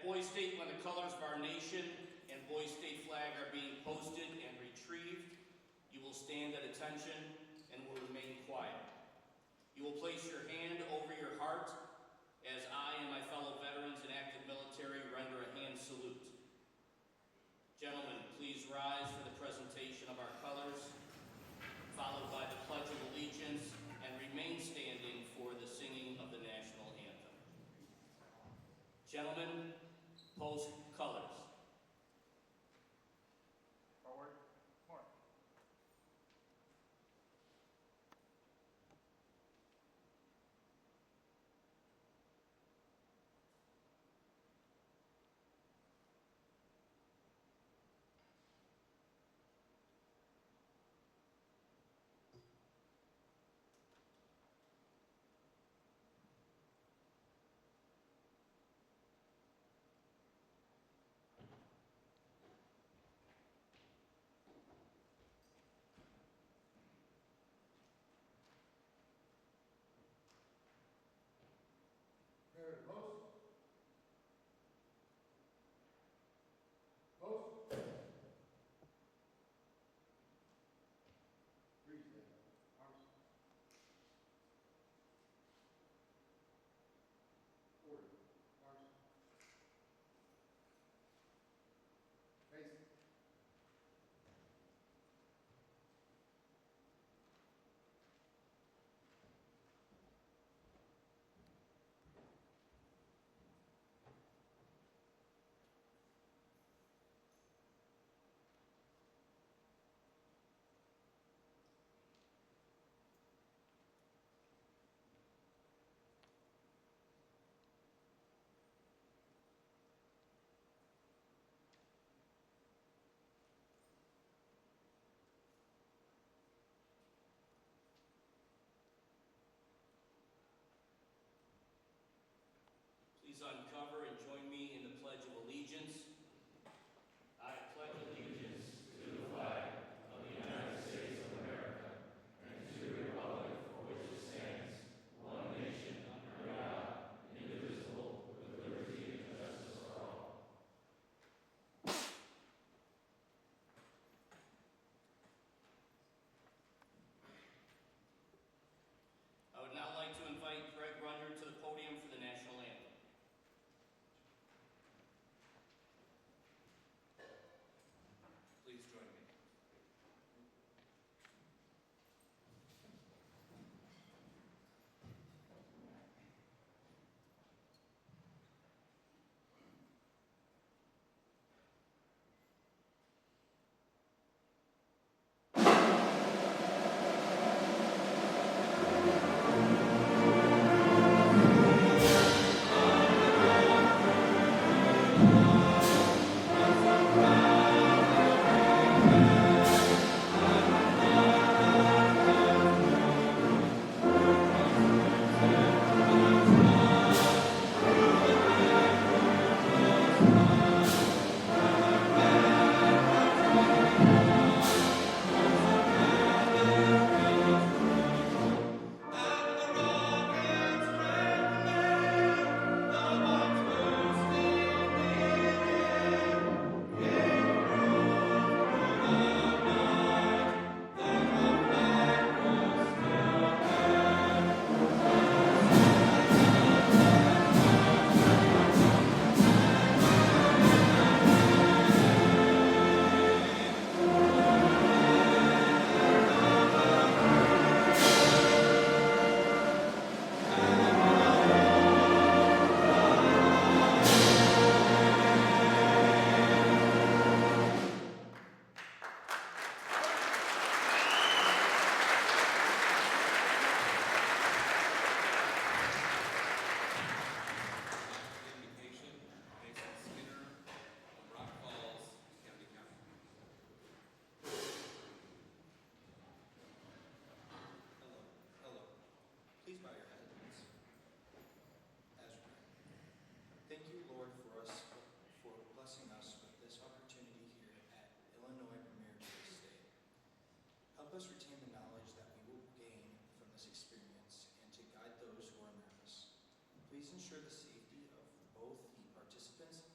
Boys State, when the colors of our nation and Boys State flag are being posted and retrieved, you will stand at attention and will remain quiet. You will place your hand over your heart as I and my fellow veterans and active military render a hand salute. Gentlemen, please rise for the presentation of our colors, followed by the Pledge of Allegiance, and remain standing for the singing of the national anthem. Gentlemen, post colors. Forward, march. Prepare to post. Post. Breathe in. Arms. Forward. Arms. Face. Please uncover and join me in the Pledge of Allegiance. I pledge allegiance to the flag of the United States of America and to the republic for which it stands, one nation, under God, indivisible, with liberty and justice for all. I would now like to invite Greg Runyon to the podium for the national anthem. Please join me. Please bow your heads as we pray. Thank you, Lord, for blessing us with this opportunity here at Illinois Premier Boys State. Help us retain the knowledge that we will gain from this experience and to guide those who are nervous. Please ensure the safety of both the participants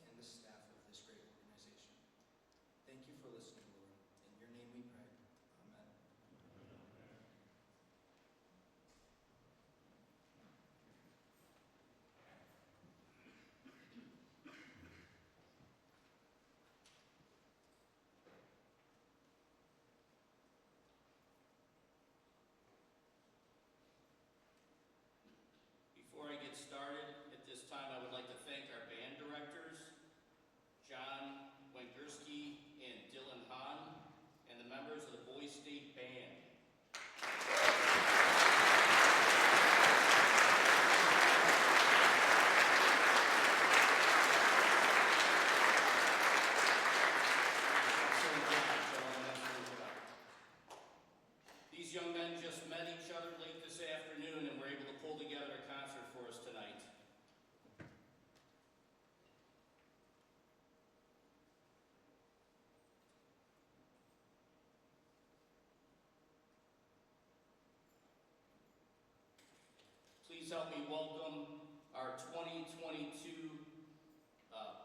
2022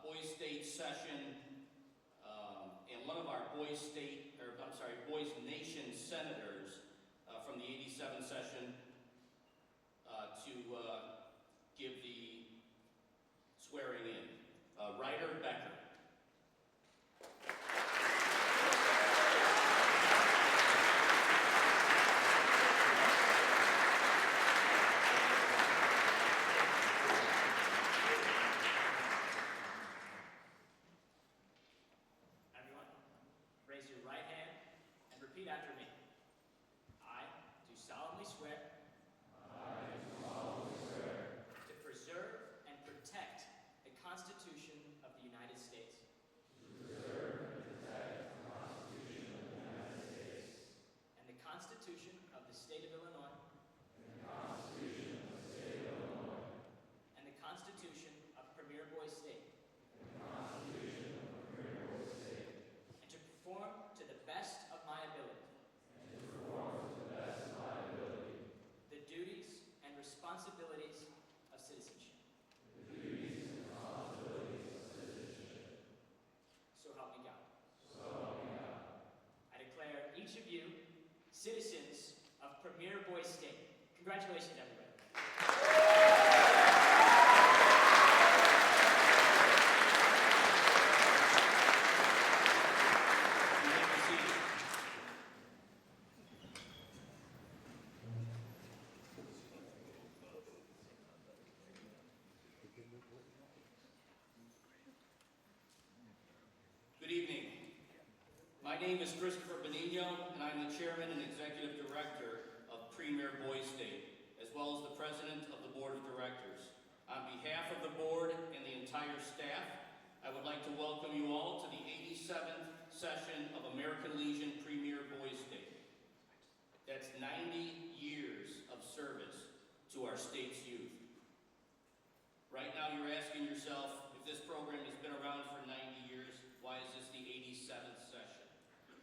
Boys State session, and one of our Boys Nation senators from the 87 session to give the swearing in. Ryder Becker. Everyone, raise your right hand and repeat after me. I do solemnly swear to preserve and protect the Constitution of the United States and the Constitution of the State of Illinois and the Constitution of Premier Boys State, and to perform to the best of my ability the duties and responsibilities of citizenship. So help me God. I declare each of you citizens of Premier Boys State. Congratulations, everybody. You may be seated. Good evening. My name is Christopher Benigno, and I'm the Chairman and Executive Director of Premier Boys State, as well as the President of the Board of Directors. On behalf of the Board and the entire staff, I would like to welcome you all to the 87th session of American Legion Premier Boys State. That's 90 years of service to our state's youth. Right now you're asking yourself, if this program has been around for 90 years, why is this the 87th session?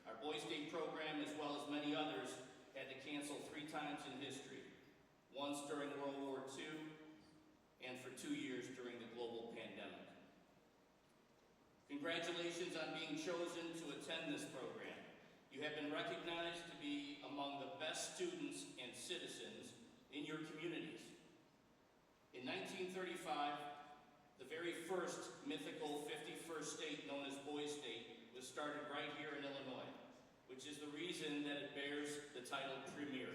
Our Boys State program, as well as many others, had to cancel 3 times in history. Once during World War II, and for 2 years during the global pandemic. Congratulations on being chosen to attend this program. You have been recognized to be among the best students and citizens in your communities. In 1935, the very first mythical 51st state known as Boys State was started right here in Illinois, which is the reason that it bears the title Premier.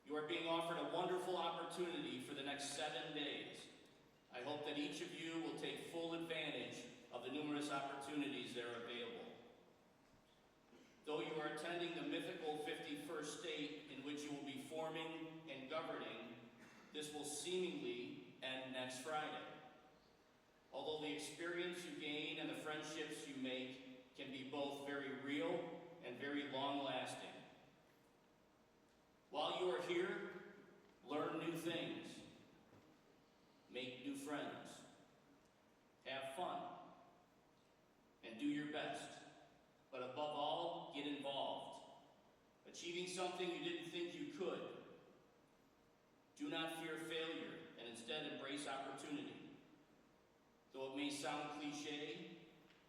You are being offered a wonderful opportunity for the next 7 days. I hope that each of you will take full advantage of the numerous opportunities that are available. Though you are attending the mythical 51st state in which you will be forming and governing, this will seemingly end next Friday. Although the experience you gain and the friendships you make can be both very real and very long-lasting. While you are here, learn new things, make new friends, have fun, and do your best. But above all, get involved. Achieving something you didn't think you could. Do not fear failure, and instead embrace opportunity. Though it may sound cliche,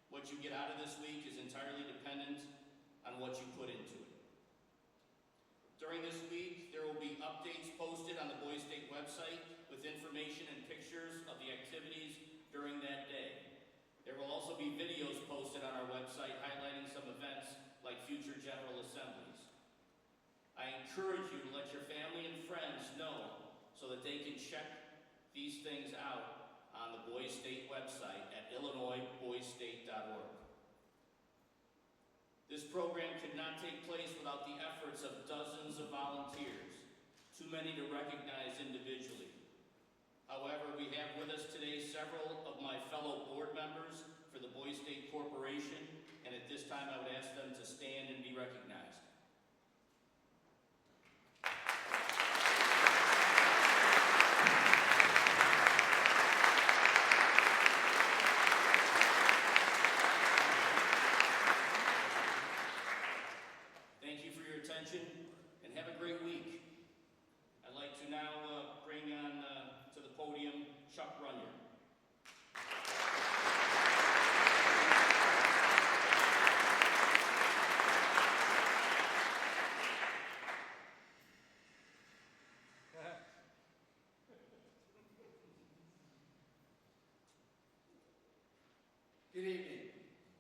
what you get out of this week is entirely dependent on what you put into it. During this week, there will be updates posted on the Boys State website with information and pictures of the activities during that day. There will also be videos posted on our website highlighting some events like future General Assemblies. I encourage you to let your family and friends know so that they can check these things out on the Boys State website at illinoisboysstate.org. This program could not take place without the efforts of dozens of volunteers, too many to recognize individually. However, we have with us today several of my fellow board members for the Boys State Corporation, and at this time I would ask them to stand and be recognized. Thank you for your attention, and have a great week. I'd like to now bring on to the podium Good evening.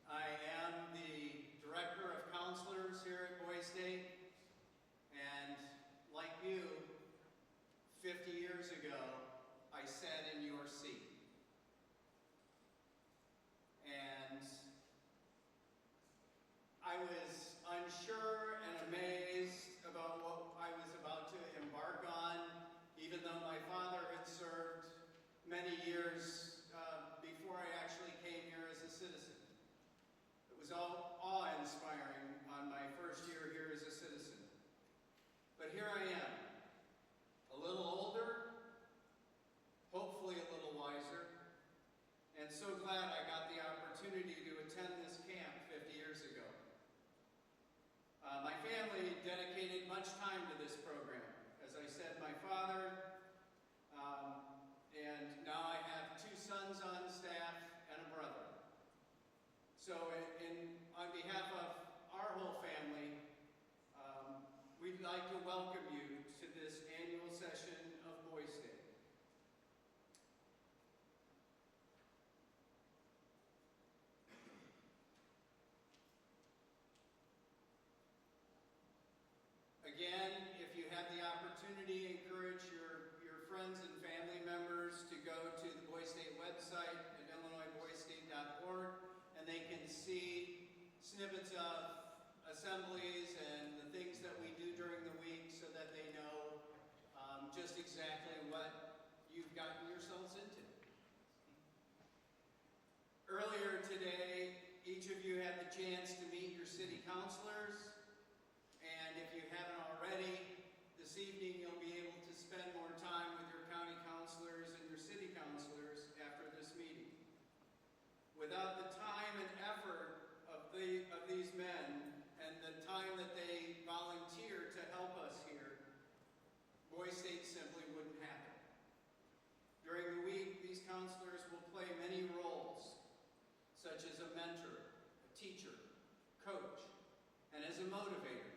I am the Director of Counselors here at Boys State, and like you, 50 years ago, I sat in your seat. And I was unsure and amazed about what I was about to embark on, even though my father had served many years before I actually came here as a citizen. It was all awe-inspiring on my first year here as a citizen. But here I am, a little older, hopefully a little wiser, and so glad I got the opportunity to attend this camp 50 years ago. My family dedicated much time to this program. As I said, my father, and now I have 2 sons on staff and a brother. So on behalf of our whole family, we'd like to welcome you to this annual session of Boys State. Again, if you have the opportunity, encourage your friends and family members to go to the Boys State website at illinoisboystate.org, and they can see snippets of assemblies and the things that we do during the week so that they know just exactly what you've gotten yourselves into. Earlier today, each of you had the chance to meet your city councilors. And if you haven't already, this evening you'll be able to spend more time with your county councilors and your city councilors after this meeting. Without the time and effort of these men and the time that they volunteer to help us here, Boys State simply wouldn't happen. During the week, these counselors will play many roles, such as a mentor, a teacher, coach, and as a motivator.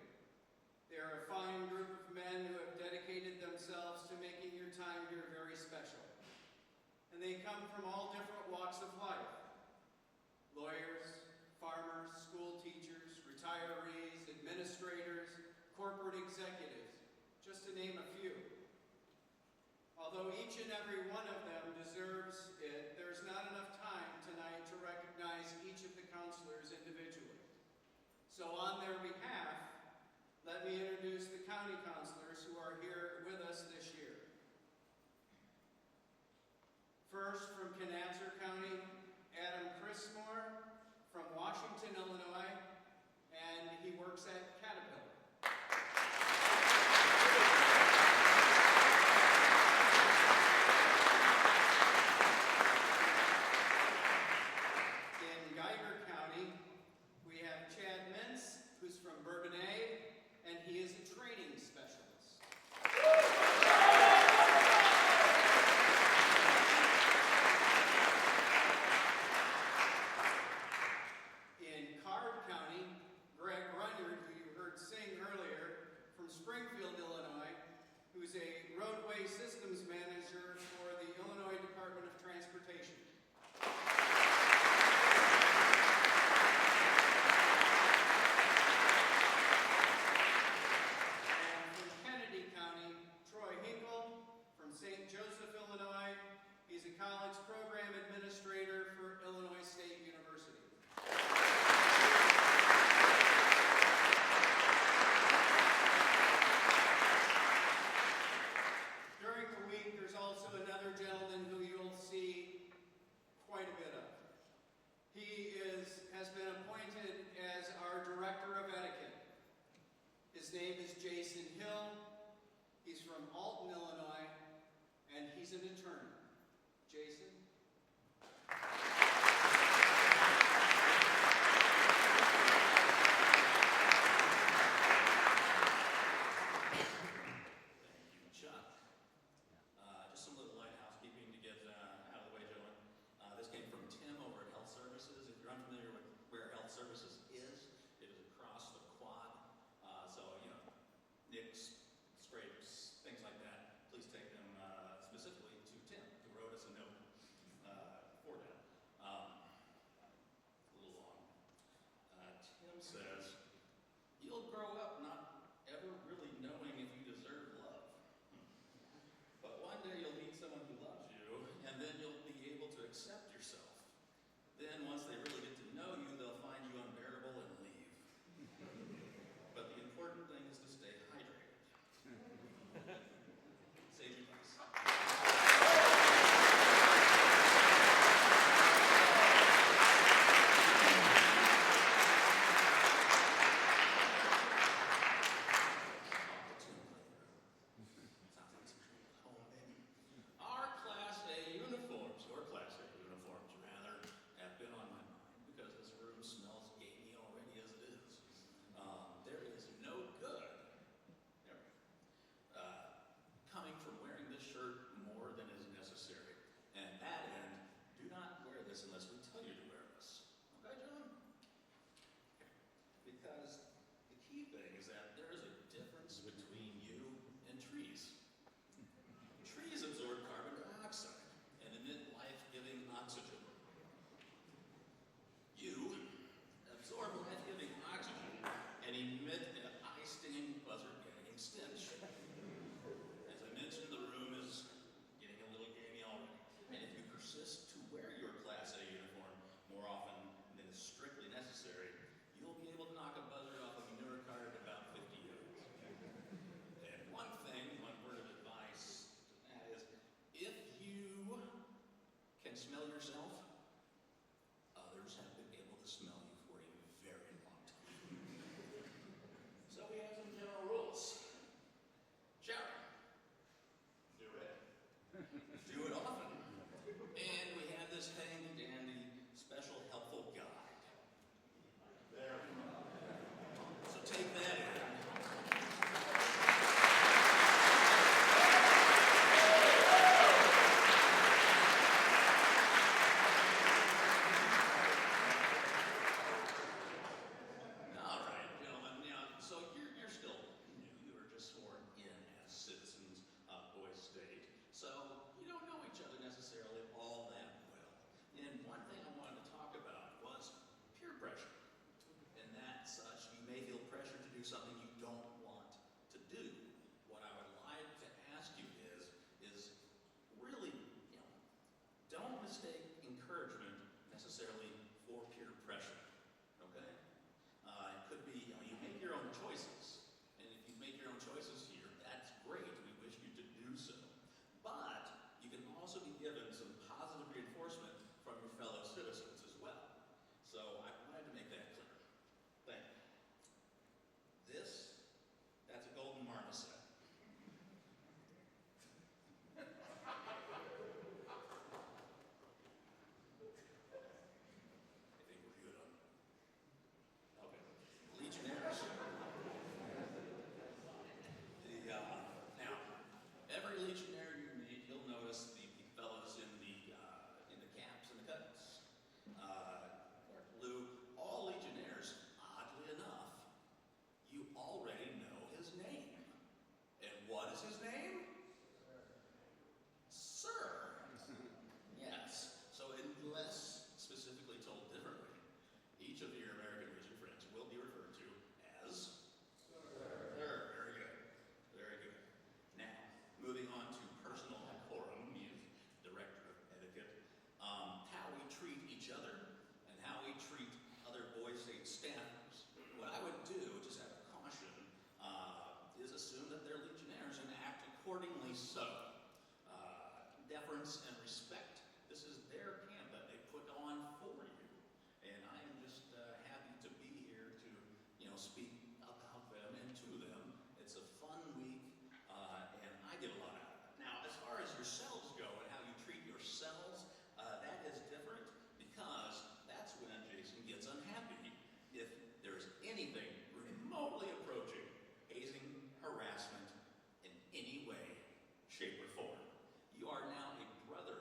They are a fine group of men who have dedicated themselves to making your time here very special. And they come from all different walks of life: lawyers, farmers, school teachers, retirees, administrators, corporate executives, just to name a few. Although each and every one of them deserves it, there's not enough time tonight to recognize each of the counselors individually. So on their behalf, let me introduce the county counselors who are here with us this year. First, from Canatzer County, Adam Chrismore, from Washington, Illinois, and he works at Caterpillar. In Geiger County, we have Chad Mintz, who's from Bourbonnais, and he is a training specialist. In Card County, Greg Runyard, who you heard sing earlier, from Springfield, Illinois, who's a roadway systems manager for the Illinois Department of Transportation. St. Joseph, Illinois. He's a college program administrator for Illinois State University. During the week, there's also another gentleman who you'll see quite a bit of. He has been appointed as our Director of Etiquette. His name is Jason Hill. He's from Alton, Illinois, and he's an attorney. Jason? smell yourself, others have been able to smell you for a very long time. So we have some general rules. Showering. Do it. Do it often. And we have this handy-dandy special helpful guide. There we go. So take that in. All right, gentlemen. Now, so you're still new. You were just sworn in as citizens of Boise State. So you don't know each other necessarily all that well. And one thing I wanted to talk about was peer pressure. And that such, you may feel pressure to do something you don't want to do. What I would like to ask you is really, don't mistake encouragement necessarily for peer pressure. Okay? It could be, you make your own choices. And if you make your own choices here, that's great. We wish you to do so. But you can also be given some positive reinforcement from your fellow citizens as well. So I wanted to make that clear. Thank you. That's a golden marmoset. I think we're good on that. Okay. Legionnaires. Now, every legionnaire you meet, you'll notice the fellows in the caps and the cuts. Dark blue. All legionnaires, oddly enough, you already know his name. And what is his name? Sir. Yes. So unless specifically told differently, each of your American Legion friends will be referred to as Sir. Very good. Very good. Now, moving on to personal decorum, you director of etiquette, how we treat each other and how we treat other Boise State staffers. What I would do, just out of caution, is assume that they're legionnaires and act accordingly so. Deference and respect. This is their camp that they put on for you. And I am just happy to be here to, speak about them and to them. It's a fun week, and I get a lot out of it. Now, as far as yourselves go and how you treat yourselves, that is different because that's when Jason gets unhappy. If there's anything remotely approaching hazing, harassment in any way, shape, or form, you are now a brother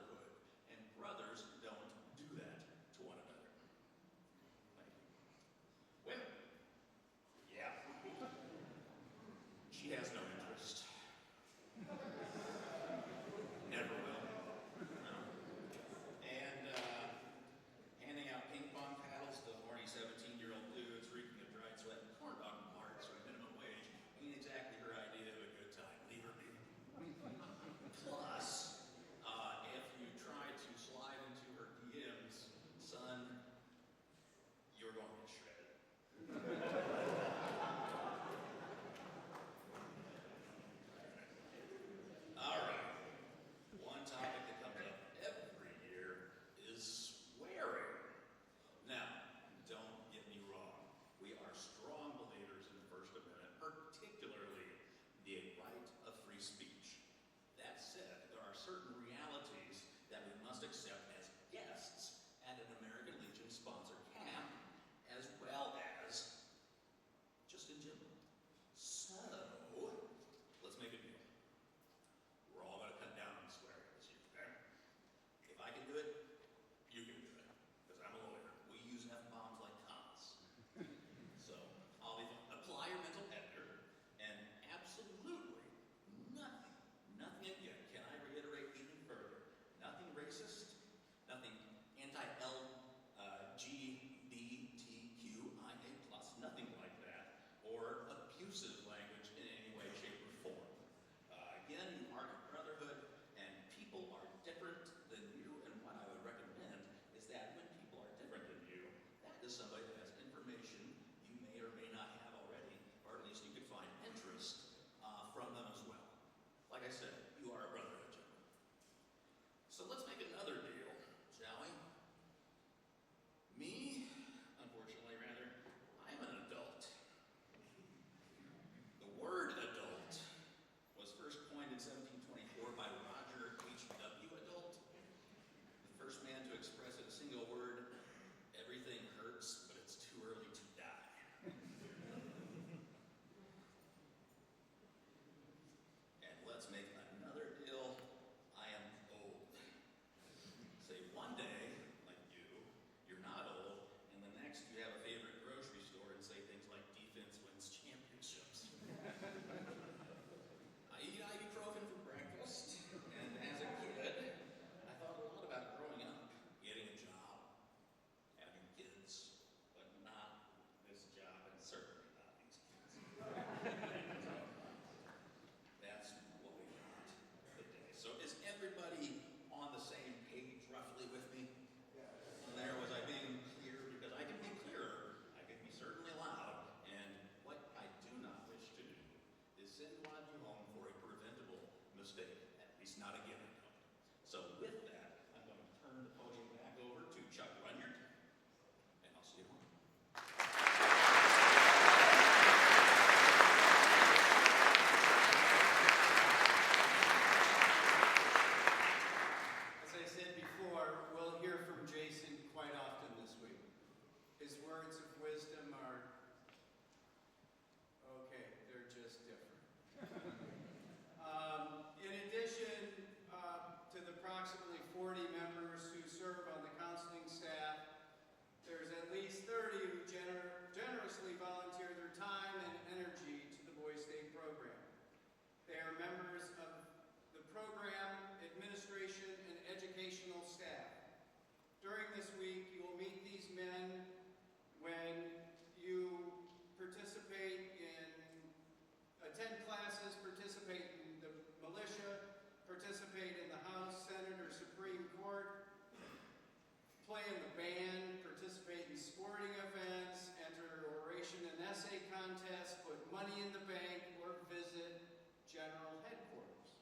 contest, put money in the bank, or visit General Headquarters.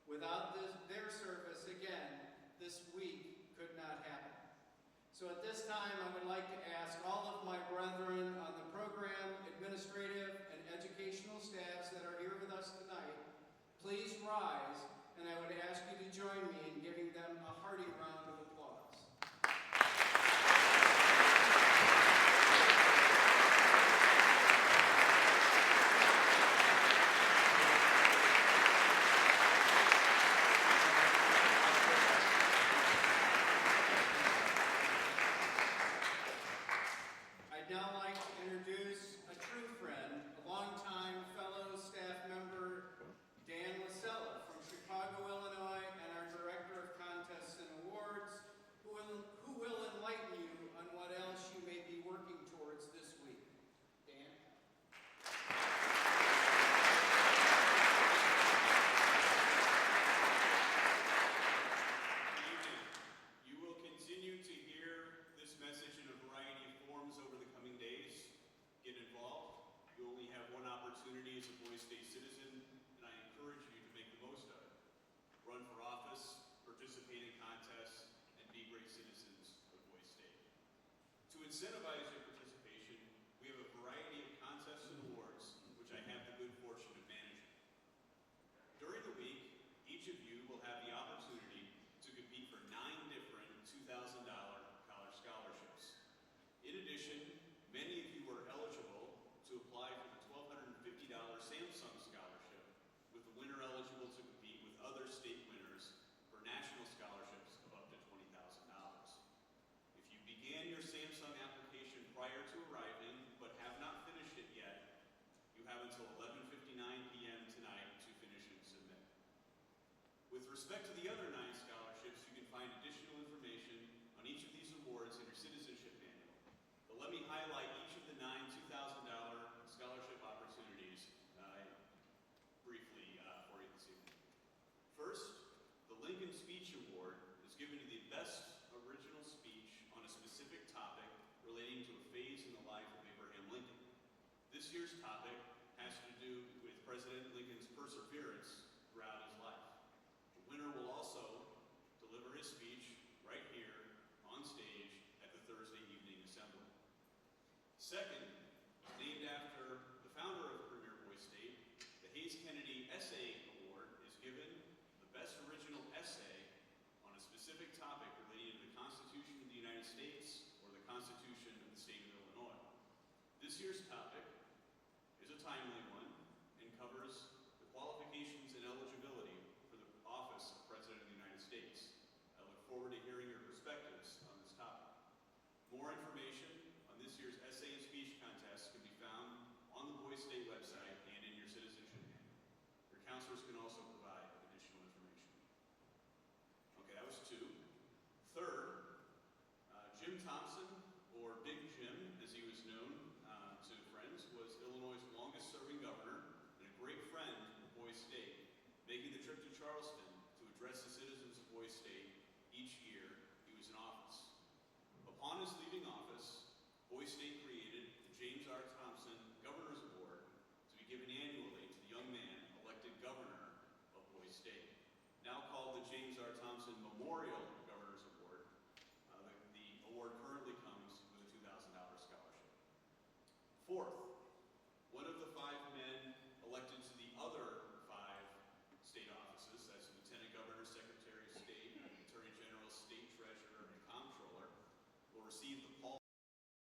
Without their service, again, this week could not happen. So at this time, I would like to ask all of my brethren on the program, administrative, and educational staffs that are here with us tonight, please rise, and I would ask you to join me in giving them a hearty round of applause. I'd now like to introduce a true friend, a longtime fellow staff member, Dan Lasella from Chicago, Illinois, and our Director of Contests and Awards, who will enlighten you on what else you may be working towards this week. Dan? Good evening. You will continue to hear this message in a variety of forms over the coming days. Get involved. You only have one opportunity as a Boise State citizen, and I encourage you to make the most of it. Run for office, participate in contests, and be great citizens of Boise State. To incentivize your participation, we have a variety of contests and awards, which I have the good fortune of managing. During the week, each of you will have the opportunity to compete for 9 different $2,000 college scholarships. In addition, many of you are eligible to apply for the $1,250 Samsung Scholarship, with the winner eligible to compete with other state winners for national scholarships of up to $20,000. If you began your Samsung application prior to arriving but have not finished it yet, you have until 11:59 p.m. tonight to finish and submit. With respect to the other 9 scholarships, you can find additional information on each of these awards in your citizenship manual. But let me highlight each of the 9 $2,000 scholarship opportunities briefly for you this evening. First, the Lincoln Speech Award is given to the best original speech on a specific topic relating to a phase in the life of Abraham Lincoln. This year's topic has to do with President Lincoln's perseverance throughout his life. The winner will also deliver his speech right here on stage at the Thursday evening assembly. Second, named after the founder of Premier Boise State, the Hayes Kennedy Essay Award is given the best original essay on a specific topic relating to the Constitution of the United States or the Constitution of the State of Illinois. This year's topic is a timely one and covers the qualifications and eligibility for the office of President of the United States. I look forward to hearing your perspectives on this topic. More information on this year's essay and speech contest can be found on the Boise State website and in your citizenship manual. Your counselors can also provide additional information. Okay, that was 2. Third, Jim Thompson, or Big Jim, as he was known to friends, was Illinois' longest-serving governor and a great friend of Boise State, making the trip to Charleston to address the citizens of Boise State each year he was in office. Upon his